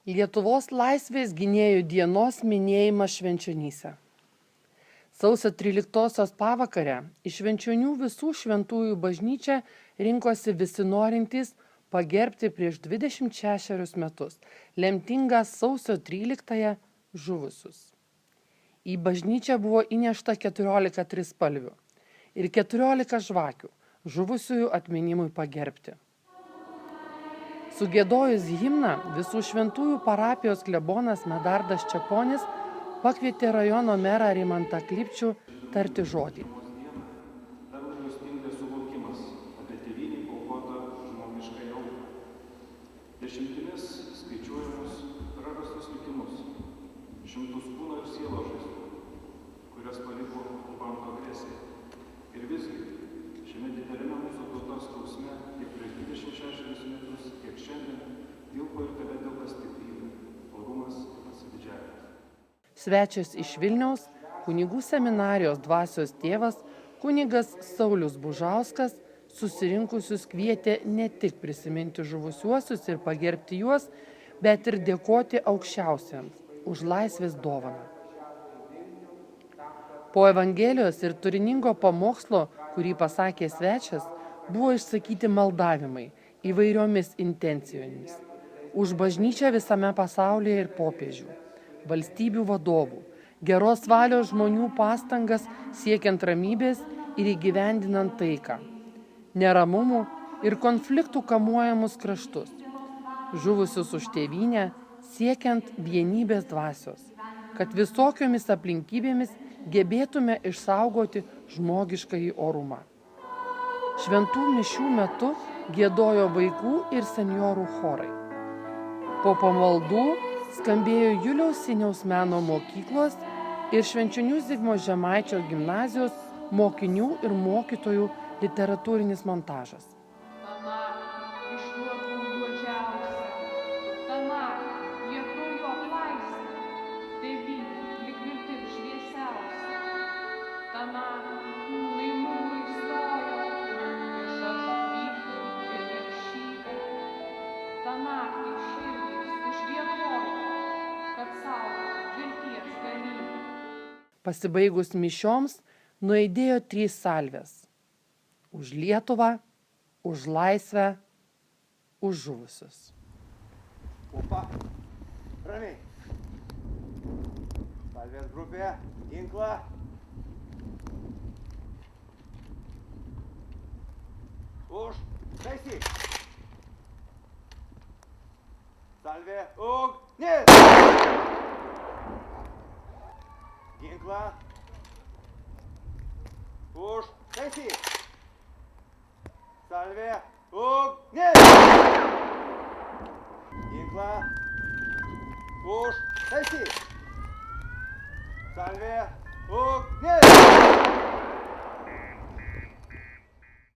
Lietuvos laisvės gynėjų dienos minėjimas Švenčionyse. Sausio 13-osios pavakarę į Švenčionių visų šventųjų bažnyčią rinkosi visi norintys pagerbti prieš 26 metus lemtingą sausio 13-ąją žuvusius. Į bažnyčią buvo įnešta 14 trispalvių ir 14 žvakių žuvusiųjų atminimui pagerbti. Sugiedojus himną, visų šventųjų parapijos klebonas Medardas Čeponis pakvietė rajono merą Rimantą Klipčių tarti žodį. Dar labiau stinga suvokimas apie tėvynį paaukotą žmogišką auką. Dešimtimis skaičiuojamus prarastus likimus, šimtus kūno ir sielos žaizdų, kurias paliko okupanto agresija. Ir visgi, šiame dideliame mūsų tautos skausme tiek prieš 26 metus, tiek šiandien vilko ir tebedilta stiprybė, orumas ir pasididžiavimas. Svečias iš Vilniaus, kunigų seminarijos dvasios tėvas, kunigas Saulius Bužauskas, susirinkusius kvietė ne tik prisiminti žuvusiuosius ir pagerbti juos, bet ir dėkoti aukščiausiems už laisvės dovaną. Po Evangelijos ir turiningo pamokslo, kurį pasakė svečias, buvo išsakyti maldavimai įvairiomis intencijomis. Už bažnyčią visame pasaulyje ir popiežių, valstybių vadovų, geros valios žmonių pastangas siekiant ramybės ir įgyvendinant taiką, neramumų ir konfliktų kamuojamus kraštus, žuvusius už tėvynę siekiant vienybės dvasios, kad visokiomis aplinkybėmis gebėtume išsaugoti žmogiškąjį orumą. Šventų mišių metu giedojo vaikų ir senjorų chorai. Po pamaldų skambėjo Juliaus Siniaus meno mokyklos ir Švenčionių Zigmo Žemaičio gimnazijos mokinių ir mokytojų literatūrinis montažas. Pasibaigus mišioms nuaidėjo 3 salvės – už Lietuvą, už laisvę, už žuvusius. Upa, ramiai. Salvės grupė, ginklą. Už, taisyk. Salvė, ugnis. Ginklą. Už, taisyk. Salvė, ugnis. Ginklą. Už, taisyk. Salvė, ugnis.